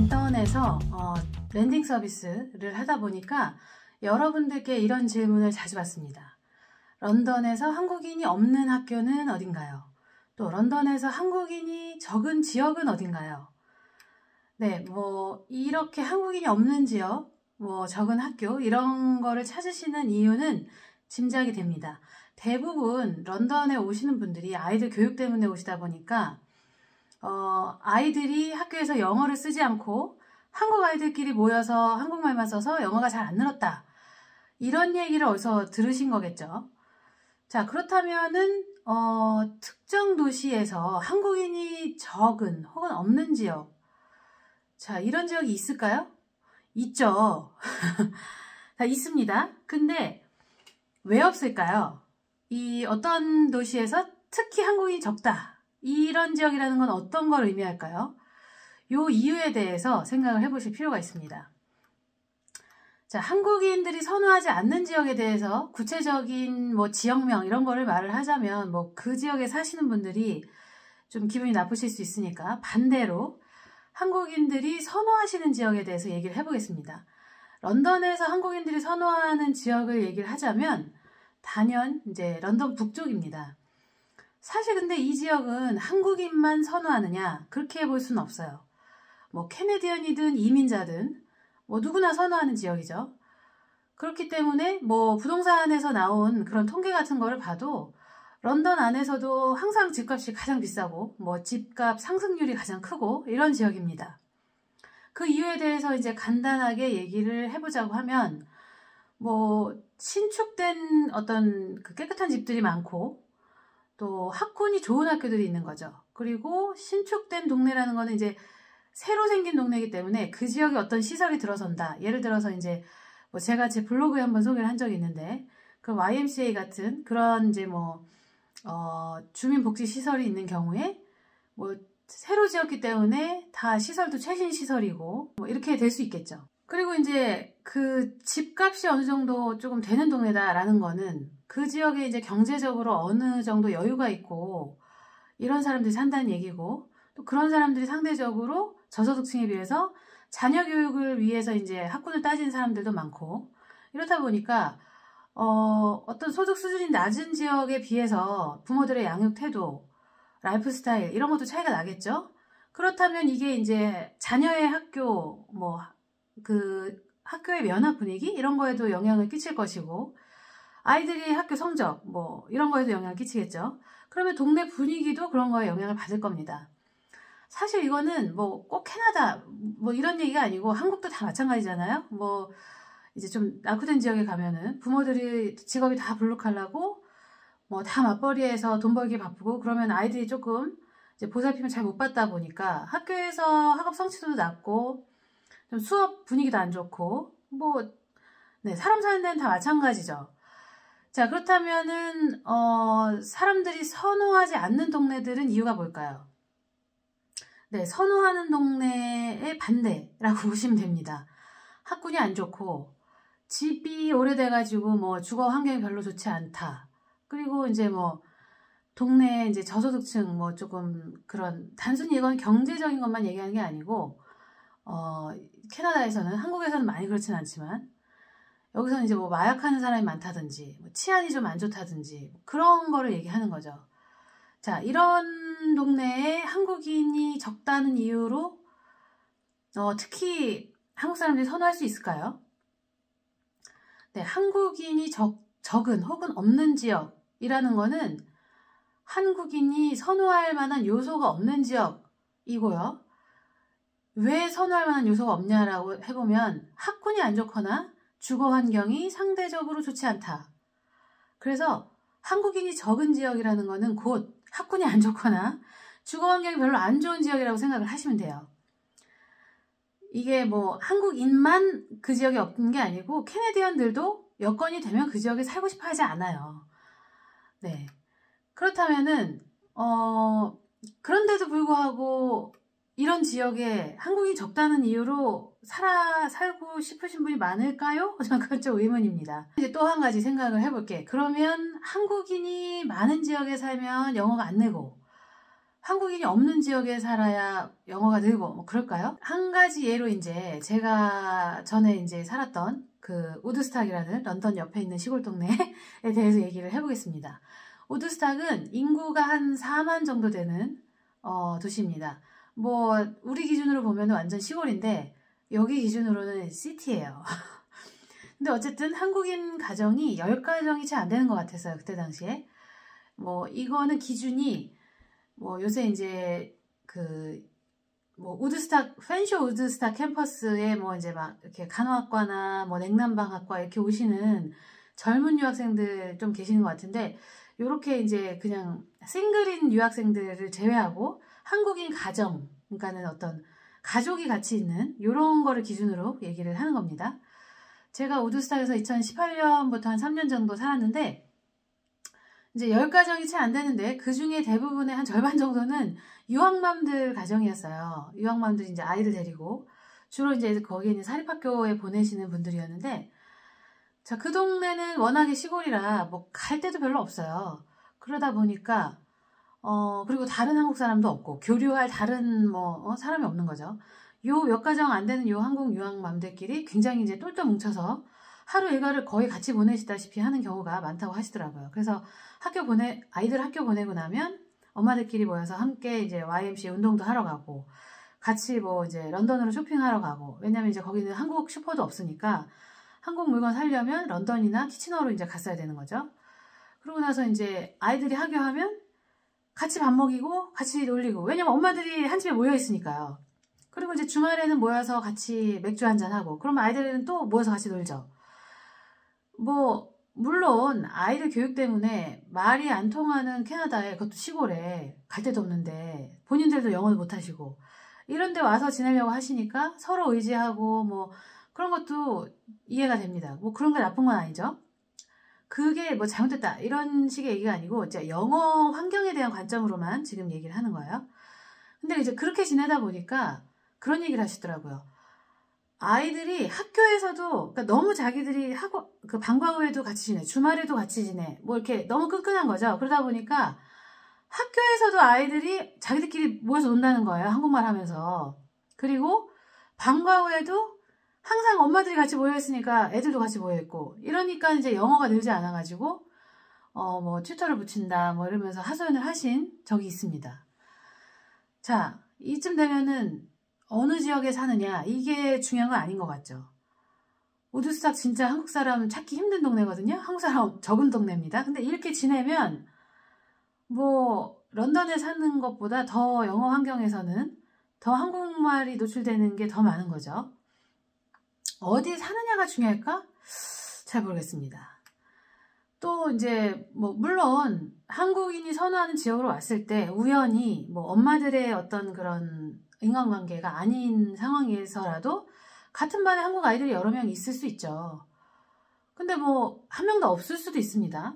런던에서 랜딩 서비스를 하다 보니까 여러분들께 이런 질문을 자주 받습니다. 런던에서 한국인이 없는 학교는 어딘가요? 또 런던에서 한국인이 적은 지역은 어딘가요? 네, 이렇게 한국인이 없는 지역, 적은 학교 이런 거를 찾으시는 이유는 짐작이 됩니다. 대부분 런던에 오시는 분들이 아이들 교육 때문에 오시다 보니까 아이들이 학교에서 영어를 쓰지 않고 한국 아이들끼리 모여서 한국말만 써서 영어가 잘 안 늘었다. 이런 얘기를 어디서 들으신 거겠죠. 자, 그렇다면은 특정 도시에서 한국인이 적은 혹은 없는 지역, 자, 이런 지역이 있을까요? 있죠. 다 있습니다. 근데 왜 없을까요? 이 어떤 도시에서 특히 한국인이 적다. 이런 지역이라는 건 어떤 걸 의미할까요? 요 이유에 대해서 생각을 해보실 필요가 있습니다. 자, 한국인들이 선호하지 않는 지역에 대해서 구체적인 지역명 이런 거를 말을 하자면 그 지역에 사시는 분들이 좀 기분이 나쁘실 수 있으니까 반대로 한국인들이 선호하시는 지역에 대해서 얘기를 해보겠습니다. 런던에서 한국인들이 선호하는 지역을 얘기를 하자면 단연 이제 런던 북쪽입니다. 사실 근데 이 지역은 한국인만 선호하느냐 그렇게 볼 수는 없어요. 캐네디언이든 이민자든 누구나 선호하는 지역이죠. 그렇기 때문에 부동산에서 나온 그런 통계 같은 거를 봐도 런던 안에서도 항상 집값이 가장 비싸고 집값 상승률이 가장 크고 이런 지역입니다. 그 이유에 대해서 이제 간단하게 얘기를 해보자고 하면 신축된 어떤 그 깨끗한 집들이 많고 또 학군이 좋은 학교들이 있는 거죠. 그리고 신축된 동네라는 거는 이제 새로 생긴 동네이기 때문에 그 지역에 어떤 시설이 들어선다. 예를 들어서 이제 제가 제 블로그에 한번 소개를 한 적이 있는데 그 YMCA 같은 그런 이제 주민복지 시설이 있는 경우에 새로 지었기 때문에 다 시설도 최신 시설이고 이렇게 될 수 있겠죠. 그리고 이제 그 집값이 어느 정도 조금 되는 동네다라는 거는 그 지역에 이제 경제적으로 어느 정도 여유가 있고 이런 사람들이 산다는 얘기고 또 그런 사람들이 상대적으로 저소득층에 비해서 자녀 교육을 위해서 이제 학군을 따지는 사람들도 많고 이렇다 보니까 어떤 소득 수준이 낮은 지역에 비해서 부모들의 양육 태도, 라이프 스타일 이런 것도 차이가 나겠죠. 그렇다면 이게 이제 자녀의 학교, 그 학교의 면학 분위기 이런 거에도 영향을 끼칠 것이고 아이들이 학교 성적 이런 거에도 영향을 끼치겠죠. 그러면 동네 분위기도 그런 거에 영향을 받을 겁니다. 사실 이거는 꼭 캐나다 이런 얘기가 아니고 한국도 다 마찬가지잖아요. 이제 좀 낙후된 지역에 가면은 부모들이 직업이 다 블루칼라고 다 맞벌이해서 돈 벌기 바쁘고 그러면 아이들이 조금 이제 보살핌을 잘 못 받다 보니까 학교에서 학업 성취도도 낮고 좀 수업 분위기도 안 좋고 네, 사람 사는 데는 다 마찬가지죠. 자, 그렇다면은 사람들이 선호하지 않는 동네들은 이유가 뭘까요? 네, 선호하는 동네의 반대라고 보시면 됩니다. 학군이 안 좋고 집이 오래돼가지고 주거 환경이 별로 좋지 않다. 그리고 이제 동네 이제 저소득층 조금 그런 단순히 이건 경제적인 것만 얘기하는 게 아니고 캐나다에서는 한국에서는 많이 그렇진 않지만 여기서는 이제 마약하는 사람이 많다든지 치안이 좀 안 좋다든지 그런 거를 얘기하는 거죠. 자, 이런 동네에 한국인이 적다는 이유로 특히 한국 사람들이 선호할 수 있을까요? 네, 한국인이 적은 혹은 없는 지역이라는 거는 한국인이 선호할 만한 요소가 없는 지역이고요. 왜 선호할 만한 요소가 없냐라고 해보면 학군이 안 좋거나 주거 환경이 상대적으로 좋지 않다. 그래서 한국인이 적은 지역이라는 거는 곧 학군이 안 좋거나 주거 환경이 별로 안 좋은 지역이라고 생각을 하시면 돼요. 이게 한국인만 그 지역에 없는 게 아니고 캐네디언들도 여건이 되면 그 지역에 살고 싶어 하지 않아요. 네. 그렇다면은 그런데도 불구하고 이런 지역에 한국인이 적다는 이유로 살고 싶으신 분이 많을까요? 저는 그건 좀 의문입니다. 이제 또 한 가지 생각을 해볼게. 그러면 한국인이 많은 지역에 살면 영어가 안 늘고 한국인이 없는 지역에 살아야 영어가 늘고 뭐 그럴까요? 한 가지 예로 이제 제가 전에 이제 살았던 그 우드스탁이라는 런던 옆에 있는 시골 동네에 대해서 얘기를 해보겠습니다. 우드스탁은 인구가 한 4만 정도 되는 도시입니다. 뭐 우리 기준으로 보면 완전 시골인데 여기 기준으로는 시티예요. 근데 어쨌든 한국인 가정이 10가정이 채 안 되는 것 같았어요. 그때 당시에. 뭐 이거는 기준이 뭐 요새 이제 뭐 우드스탁 펜쇼 우드스탁 캠퍼스에 뭐 이제 막 이렇게 간호학과나 뭐 냉난방학과 이렇게 오시는 젊은 유학생들 좀 계시는 것 같은데 요렇게 이제 그냥 싱글인 유학생들을 제외하고 한국인 가정, 그러니까는 어떤 가족이 같이 있는 요런 거를 기준으로 얘기를 하는 겁니다. 제가 우드스탁에서 2018년부터 한 3년 정도 살았는데 이제 10가정이 채 안 되는데 그 중에 대부분의 한 절반 정도는 유학맘들 가정이었어요. 유학맘들이 이제 아이들 데리고 주로 이제 거기에 있는 사립학교에 보내시는 분들이었는데 자, 그 동네는 워낙에 시골이라 뭐 갈 데도 별로 없어요. 그러다 보니까 그리고 다른 한국 사람도 없고 교류할 다른 뭐 사람이 없는 거죠. 요 몇 가정 안 되는 요 한국 유학맘들끼리 굉장히 이제 똘똘 뭉쳐서 하루 일과를 거의 같이 보내시다시피 하는 경우가 많다고 하시더라고요. 그래서 아이들 학교 보내고 나면 엄마들끼리 모여서 함께 이제 YMCA 운동도 하러 가고 같이 뭐 이제 런던으로 쇼핑하러 가고 왜냐면 이제 거기는 한국 슈퍼도 없으니까 한국 물건 사려면 런던이나 키치너로 이제 갔어야 되는 거죠. 그러고 나서 이제 아이들이 하교하면 같이 밥 먹이고 같이 놀리고 왜냐면 엄마들이 한 집에 모여 있으니까요. 그리고 이제 주말에는 모여서 같이 맥주 한잔 하고 그러면 아이들은 또 모여서 같이 놀죠. 뭐 물론 아이들 교육 때문에 말이 안 통하는 캐나다에 그것도 시골에 갈 데도 없는데 본인들도 영어도 못하시고 이런 데 와서 지내려고 하시니까 서로 의지하고 뭐 그런 것도 이해가 됩니다. 뭐 그런 게 나쁜 건 아니죠. 그게 뭐 잘못됐다 이런 식의 얘기가 아니고 이제 영어 환경에 대한 관점으로만 지금 얘기를 하는 거예요. 근데 이제 그렇게 지내다 보니까 그런 얘기를 하시더라고요. 아이들이 학교에서도 그러니까 너무 자기들이 그 방과 후에도 같이 지내, 주말에도 같이 지내, 뭐 이렇게 너무 끈끈한 거죠. 그러다 보니까 학교에서도 아이들이 자기들끼리 모여서 논다는 거예요. 한국말 하면서. 그리고 방과 후에도 항상 엄마들이 같이 모여 있으니까 애들도 같이 모여 있고 이러니까 이제 영어가 늘지 않아 가지고 뭐 튜터를 붙인다 뭐 이러면서 하소연을 하신 적이 있습니다. 자, 이쯤 되면은 어느 지역에 사느냐 이게 중요한 건 아닌 것 같죠. 우드스탁 진짜 한국 사람 찾기 힘든 동네거든요. 한국 사람 적은 동네입니다. 근데 이렇게 지내면 뭐 런던에 사는 것보다 더 영어 환경에서는 더 한국말이 노출되는 게 더 많은 거죠. 어디 사느냐가 중요할까? 잘 모르겠습니다. 또 이제 뭐 물론 한국인이 선호하는 지역으로 왔을 때 우연히 뭐 엄마들의 어떤 그런 인간관계가 아닌 상황에서라도 같은 반에 한국 아이들이 여러 명 있을 수 있죠. 근데 뭐 한 명도 없을 수도 있습니다.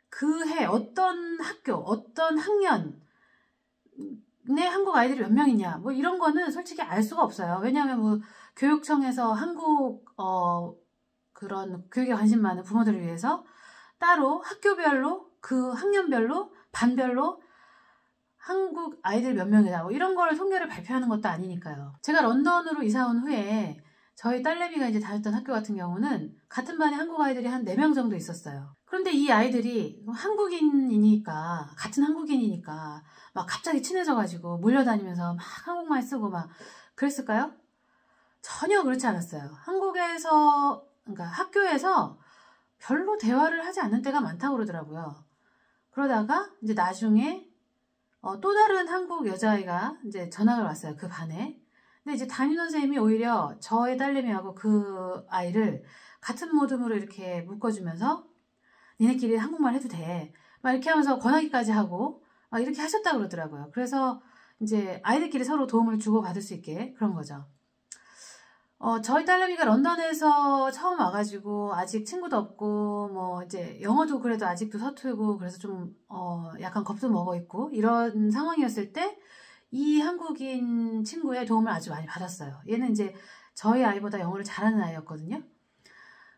그 해 어떤 학교, 어떤 학년 내 한국 아이들이 몇 명이냐 뭐 이런 거는 솔직히 알 수가 없어요. 왜냐하면 뭐 교육청에서 한국 그런 교육에 관심 많은 부모들을 위해서 따로 학교별로 그 학년별로 반별로 한국 아이들 몇 명이다 뭐 이런 거를 통계를 발표하는 것도 아니니까요. 제가 런던으로 이사 온 후에 저희 딸내미가 이제 다녔던 학교 같은 경우는 같은 반에 한국 아이들이 한 4명 정도 있었어요. 그런데 이 아이들이 한국인이니까 같은 한국인이니까 막 갑자기 친해져가지고 몰려다니면서 막 한국말 쓰고 막 그랬을까요? 전혀 그렇지 않았어요. 그러니까 학교에서 별로 대화를 하지 않는 때가 많다고 그러더라고요. 그러다가 이제 나중에 또 다른 한국 여자아이가 이제 전학을 왔어요. 그 반에. 근데 이제 담임선 생님이 오히려 저의 딸내미하고 그 아이를 같은 모듬으로 이렇게 묶어주면서 니네끼리 한국말 해도 돼. 막 이렇게 하면서 권하기까지 하고 막 이렇게 하셨다고 그러더라고요. 그래서 이제 아이들끼리 서로 도움을 주고받을 수 있게 그런 거죠. 저희 딸내미가 런던에서 처음 와가지고 아직 친구도 없고 뭐 이제 영어도 그래도 아직도 서툴고 그래서 좀 약간 겁도 먹어 있고 이런 상황이었을 때 이 한국인 친구의 도움을 아주 많이 받았어요. 얘는 이제 저희 아이보다 영어를 잘하는 아이였거든요.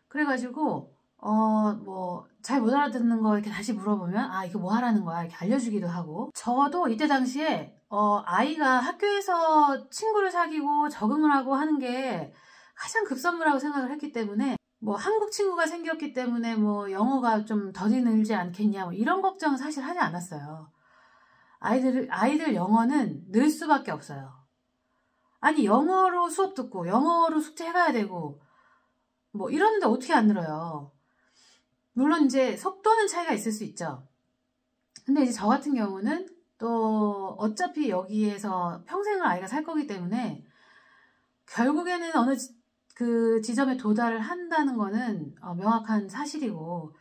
그래가지고 뭐 잘 못 알아듣는 거 이렇게 다시 물어보면 아 이거 뭐 하라는 거야 이렇게 알려주기도 하고. 저도 이때 당시에 아이가 학교에서 친구를 사귀고 적응을 하고 하는 게 가장 급선무라고 생각을 했기 때문에 뭐 한국 친구가 생겼기 때문에 뭐 영어가 좀 더디 늘지 않겠냐 뭐 이런 걱정은 사실 하지 않았어요. 아이들 영어는 늘 수밖에 없어요. 아니 영어로 수업 듣고 영어로 숙제 해가야 되고 뭐 이러는데 어떻게 안 늘어요. 물론 이제 속도는 차이가 있을 수 있죠. 근데 이제 저 같은 경우는 또 어차피 여기에서 평생을 아이가 살 거기 때문에 결국에는 어느 그 지점에 도달을 한다는 거는 명확한 사실이고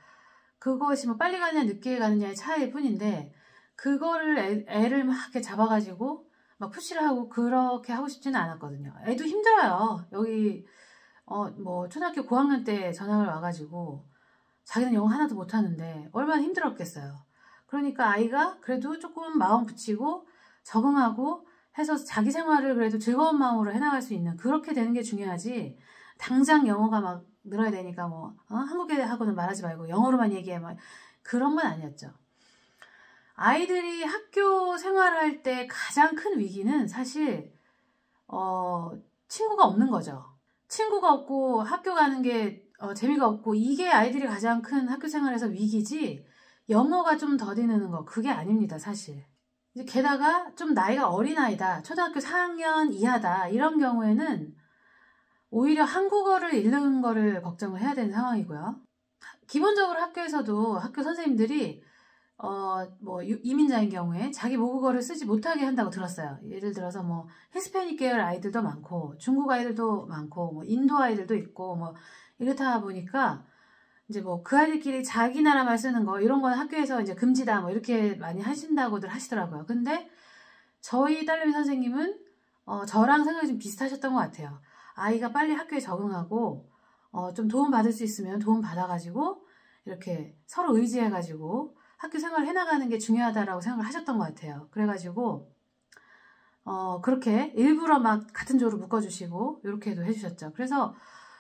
그것이 뭐 빨리 가느냐 늦게 가느냐의 차이일 뿐인데 그거를 애를 막 이렇게 잡아가지고 막 푸시를 하고 그렇게 하고 싶지는 않았거든요. 애도 힘들어요. 여기 뭐 초등학교 고학년 때 전학을 와가지고 자기는 영어 하나도 못하는데 얼마나 힘들었겠어요. 그러니까 아이가 그래도 조금 마음 붙이고 적응하고 해서 자기 생활을 그래도 즐거운 마음으로 해나갈 수 있는 그렇게 되는 게 중요하지 당장 영어가 막 늘어야 되니까 뭐 한국애하고는 말하지 말고 영어로만 얘기해 막 그런 건 아니었죠. 아이들이 학교 생활할 때 가장 큰 위기는 사실 친구가 없는 거죠. 친구가 없고 학교 가는 게 재미가 없고 이게 아이들이 가장 큰 학교 생활에서 위기지 영어가 좀 더디 느는 거 그게 아닙니다 사실. 이제 게다가 좀 나이가 어린아이다 초등학교 4학년 이하다 이런 경우에는 오히려 한국어를 잃는 거를 걱정을 해야 되는 상황이고요. 기본적으로 학교에서도 학교 선생님들이 뭐 이민자인 경우에 자기 모국어를 쓰지 못하게 한다고 들었어요. 예를 들어서 뭐 히스패닉 계열 아이들도 많고 중국 아이들도 많고 뭐 인도 아이들도 있고 뭐 이렇다 보니까 이제 뭐 그 아이들끼리 자기 나라 말 쓰는 거 이런 건 학교에서 이제 금지다 뭐 이렇게 많이 하신다고들 하시더라고요. 근데 저희 딸내미 선생님은 저랑 생각이 좀 비슷하셨던 것 같아요. 아이가 빨리 학교에 적응하고 좀 도움 받을 수 있으면 도움 받아가지고 이렇게 서로 의지해가지고 학교 생활을 해나가는 게 중요하다라고 생각을 하셨던 것 같아요. 그래가지고 그렇게 일부러 막 같은 조로 묶어주시고 이렇게도 해주셨죠. 그래서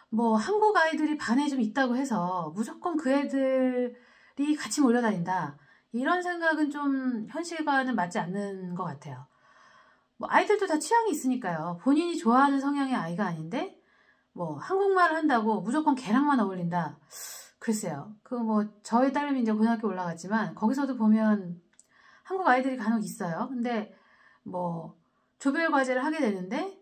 뭐 한국 아이들이 반에 좀 있다고 해서 무조건 그 애들이 같이 몰려다닌다 이런 생각은 좀 현실과는 맞지 않는 것 같아요. 뭐 아이들도 다 취향이 있으니까요. 본인이 좋아하는 성향의 아이가 아닌데 뭐 한국말을 한다고 무조건 걔랑만 어울린다. 글쎄요. 그 뭐 저희 딸내미 이제 고등학교 올라갔지만 거기서도 보면 한국 아이들이 간혹 있어요. 근데 뭐 조별 과제를 하게 되는데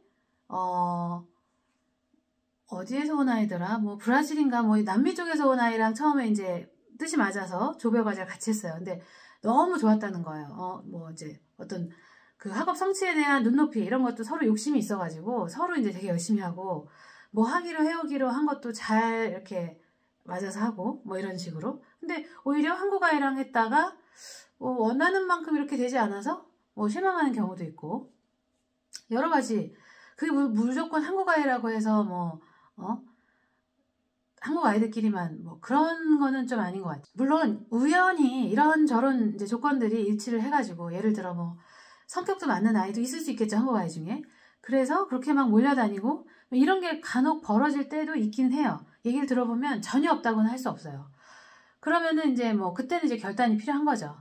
어디에서 온 아이더라? 뭐 브라질인가 뭐 남미 쪽에서 온 아이랑 처음에 이제 뜻이 맞아서 조별 과제를 같이 했어요. 근데 너무 좋았다는 거예요. 뭐 이제 어떤 그 학업 성취에 대한 눈높이 이런 것도 서로 욕심이 있어가지고 서로 이제 되게 열심히 하고 뭐 하기로 해오기로 한 것도 잘 이렇게 맞아서 하고 뭐 이런 식으로. 근데 오히려 한국 아이랑 했다가 뭐 원하는 만큼 이렇게 되지 않아서 뭐 실망하는 경우도 있고 여러 가지. 그게 무조건 한국 아이라고 해서 뭐 한국 아이들끼리만 뭐 그런 거는 좀 아닌 것 같아요. 물론 우연히 이런저런 이제 조건들이 일치를 해가지고 예를 들어 뭐 성격도 맞는 아이도 있을 수 있겠죠. 한국 아이 중에. 그래서 그렇게 막 몰려다니고 이런 게 간혹 벌어질 때도 있긴 해요. 얘기를 들어보면 전혀 없다고는 할 수 없어요. 그러면은 이제 뭐 그때는 이제 결단이 필요한 거죠.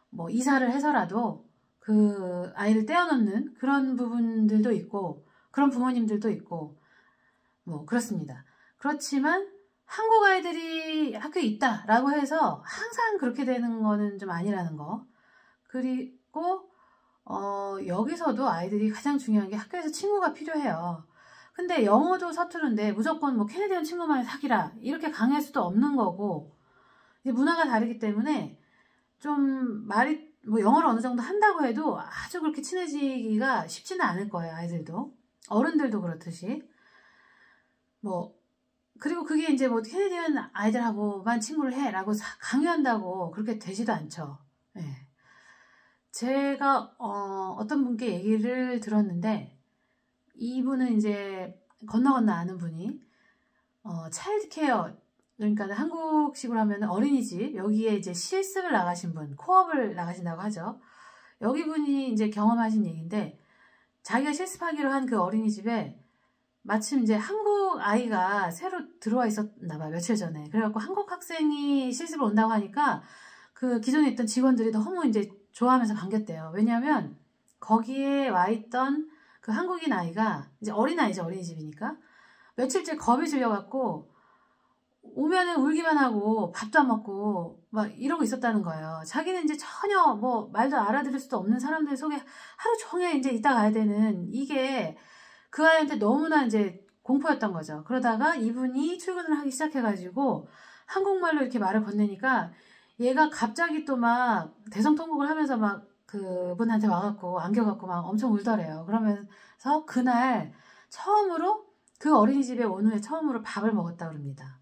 뭐 이사를 해서라도 그 아이를 떼어놓는 그런 부분들도 있고 그런 부모님들도 있고 뭐 그렇습니다. 그렇지만 한국 아이들이 학교에 있다라고 해서 항상 그렇게 되는 거는 좀 아니라는 거. 그리고 여기서도 아이들이 가장 중요한 게 학교에서 친구가 필요해요. 근데 영어도 서투른데 무조건 뭐 캐네디언 친구만 사귀라 이렇게 강요할 수도 없는 거고 이제 문화가 다르기 때문에 좀 말이 뭐 영어를 어느 정도 한다고 해도 아주 그렇게 친해지기가 쉽지는 않을 거예요. 아이들도 어른들도 그렇듯이 뭐 그리고 그게 이제 뭐 캐네디언 아이들하고만 친구를 해라고 강요한다고 그렇게 되지도 않죠. 네. 제가 어떤 분께 얘기를 들었는데 이분은 이제 건너 아는 분이 차일드 케어 그러니까 한국식으로 하면 어린이집 여기에 이제 실습을 나가신 분 코업을 나가신다고 하죠. 여기 분이 이제 경험하신 얘기인데 자기가 실습하기로 한 그 어린이집에 마침 이제 한국 아이가 새로 들어와 있었나 봐, 며칠 전에. 그래갖고 한국 학생이 실습을 온다고 하니까 그 기존에 있던 직원들이 너무 이제 좋아하면서 반겼대요. 왜냐하면 거기에 와 있던 그 한국인 아이가 이제 어린아이죠, 어린이집이니까. 며칠째 겁이 질려갖고 오면은 울기만 하고 밥도 안 먹고 막 이러고 있었다는 거예요. 자기는 이제 전혀 뭐 말도 알아들을 수도 없는 사람들 속에 하루 종일 이제 있다 가야 되는, 이게 그 아이한테 너무나 이제 공포였던 거죠. 그러다가 이분이 출근을 하기 시작해가지고 한국말로 이렇게 말을 건네니까 얘가 갑자기 또 막 대성통곡을 하면서 막 그분한테 와갖고 안겨갖고 막 엄청 울더래요. 그러면서 그날 처음으로 그 어린이집에 온 후에 처음으로 밥을 먹었다 그럽니다.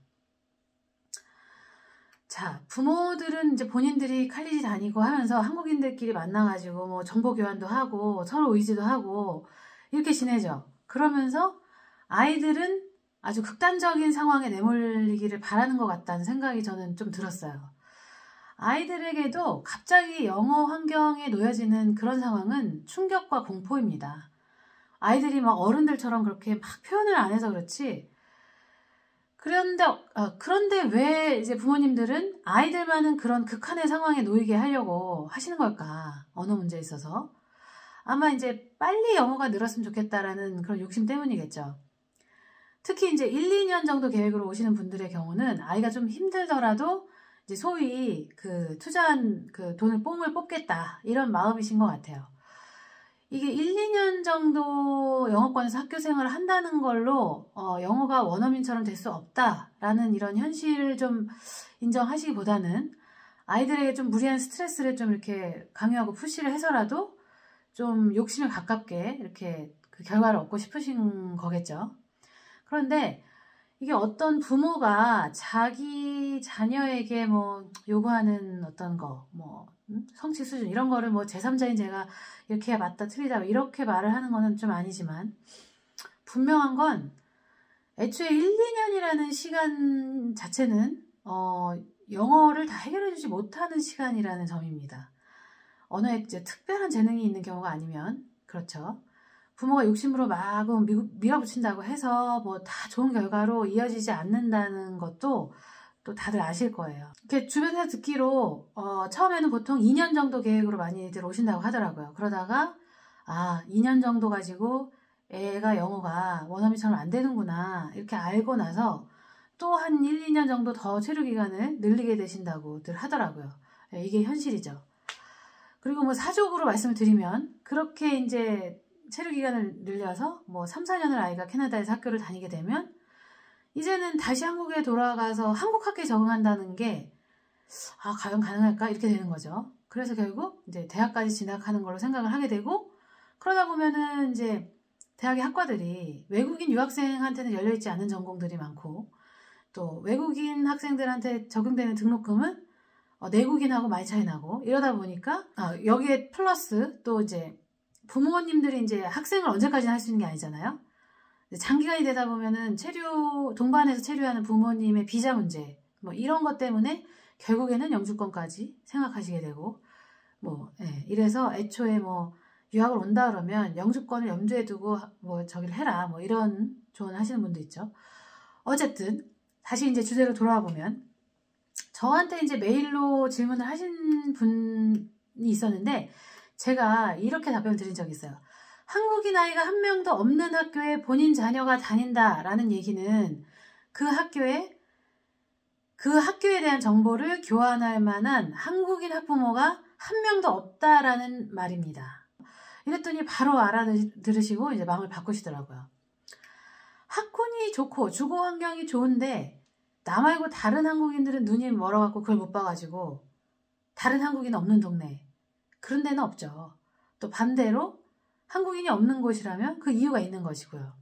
자, 부모들은 이제 본인들이 칼리지 다니고 하면서 한국인들끼리 만나가지고 뭐 정보 교환도 하고 서로 의지도 하고 이렇게 지내죠. 그러면서 아이들은 아주 극단적인 상황에 내몰리기를 바라는 것 같다는 생각이 저는 좀 들었어요. 아이들에게도 갑자기 영어 환경에 놓여지는 그런 상황은 충격과 공포입니다. 아이들이 막 어른들처럼 그렇게 막 표현을 안 해서 그렇지. 그런데 왜 이제 부모님들은 아이들만은 그런 극한의 상황에 놓이게 하려고 하시는 걸까? 언어 문제에 있어서. 아마 이제 빨리 영어가 늘었으면 좋겠다라는 그런 욕심 때문이겠죠. 특히 이제 1, 2년 정도 계획으로 오시는 분들의 경우는 아이가 좀 힘들더라도 이제 소위 그 투자한 그 돈을 뽕을 뽑겠다, 이런 마음이신 것 같아요. 이게 1, 2년 정도 영어권에서 학교 생활을 한다는 걸로 영어가 원어민처럼 될 수 없다라는 이런 현실을 좀 인정하시기보다는 아이들에게 좀 무리한 스트레스를 좀 이렇게 강요하고 푸시를 해서라도 좀 욕심에 가깝게 이렇게 그 결과를 얻고 싶으신 거겠죠. 그런데 이게 어떤 부모가 자기 자녀에게 뭐 요구하는 어떤 거, 뭐 성취 수준 이런 거를 뭐 제3자인 제가 이렇게 해야 맞다 틀리다 이렇게 말을 하는 거는 좀 아니지만, 분명한 건 애초에 1, 2년이라는 시간 자체는 영어를 다 해결해 주지 못하는 시간이라는 점입니다. 언어에 이제 특별한 재능이 있는 경우가 아니면 그렇죠. 부모가 욕심으로 막 밀어붙인다고 해서 뭐 다 좋은 결과로 이어지지 않는다는 것도 또 다들 아실 거예요. 이렇게 주변에서 듣기로 처음에는 보통 2년 정도 계획으로 많이들 오신다고 하더라고요. 그러다가 2년 정도 가지고 애가 영어가 원어민처럼 안 되는구나 이렇게 알고 나서 또 한 1, 2년 정도 더 체류 기간을 늘리게 되신다고들 하더라고요. 이게 현실이죠. 그리고 뭐 사족으로 말씀을 드리면 그렇게 이제 체류 기간을 늘려서 뭐 3, 4년을 아이가 캐나다에서 학교를 다니게 되면 이제는 다시 한국에 돌아가서 한국 학교에 적응한다는 게 과연 가능할까? 이렇게 되는 거죠. 그래서 결국 이제 대학까지 진학하는 걸로 생각을 하게 되고, 그러다 보면은 이제 대학의 학과들이 외국인 유학생한테는 열려있지 않은 전공들이 많고, 또 외국인 학생들한테 적용되는 등록금은 내국인하고 많이 차이 나고, 이러다 보니까 여기에 플러스 또 이제 부모님들이 이제 학생을 언제까지나 할 수 있는 게 아니잖아요. 장기간이 되다 보면은 동반해서 체류하는 부모님의 비자 문제, 뭐 이런 것 때문에 결국에는 영주권까지 생각하시게 되고, 이래서 애초에 뭐 유학을 온다 그러면 영주권을 염두에 두고 뭐 저기를 해라, 뭐 이런 조언을 하시는 분도 있죠. 어쨌든 다시 이제 주제로 돌아와 보면, 저한테 이제 메일로 질문을 하신 분이 있었는데 제가 이렇게 답변을 드린 적이 있어요. 한국인 아이가 한 명도 없는 학교에 본인 자녀가 다닌다라는 얘기는 그 학교에 대한 정보를 교환할 만한 한국인 학부모가 한 명도 없다라는 말입니다. 이랬더니 바로 알아들으시고 이제 마음을 바꾸시더라고요. 학군이 좋고 주거 환경이 좋은데 나 말고 다른 한국인들은 눈이 멀어갖고 그걸 못 봐가지고 다른 한국인 없는 동네, 그런 데는 없죠. 또 반대로 한국인이 없는 곳이라면 그 이유가 있는 것이고요.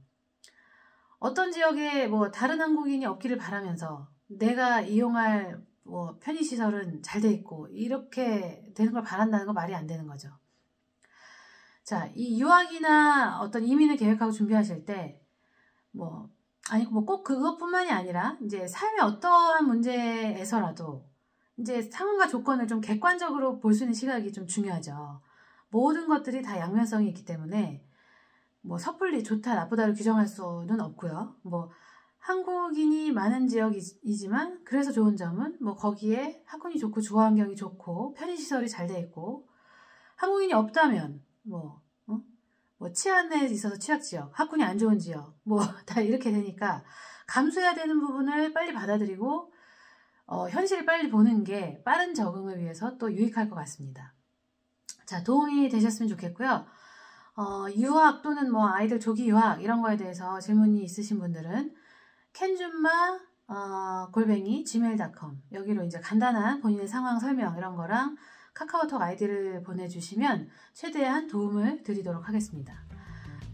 어떤 지역에 뭐 다른 한국인이 없기를 바라면서 내가 이용할 뭐 편의시설은 잘 돼 있고 이렇게 되는 걸 바란다는 건 말이 안 되는 거죠. 자, 이 유학이나 어떤 이민을 계획하고 준비하실 때 꼭 그것뿐만이 아니라 이제 삶의 어떠한 문제에서라도 이제 상황과 조건을 좀 객관적으로 볼 수 있는 시각이 좀 중요하죠. 모든 것들이 다 양면성이 있기 때문에 뭐 섣불리 좋다 나쁘다를 규정할 수는 없고요. 뭐 한국인이 많은 지역이지만 그래서 좋은 점은 뭐 거기에 학군이 좋고 주거 환경이 좋고 편의시설이 잘 돼 있고, 한국인이 없다면 뭐 치안에 있어서 취약지역, 학군이 안 좋은 지역 뭐 다 이렇게 되니까 감수해야 되는 부분을 빨리 받아들이고 현실을 빨리 보는 게 빠른 적응을 위해서 또 유익할 것 같습니다. 자, 도움이 되셨으면 좋겠고요. 유학 또는 뭐 아이들 조기 유학 이런 거에 대해서 질문이 있으신 분들은 캔줌마 @gmail.com 여기로 이제 간단한 본인의 상황 설명 이런 거랑 카카오톡 아이디를 보내주시면 최대한 도움을 드리도록 하겠습니다.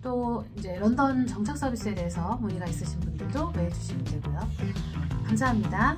또 이제 런던 정착 서비스에 대해서 문의가 있으신 분들도 메일 주시면 되고요. 감사합니다.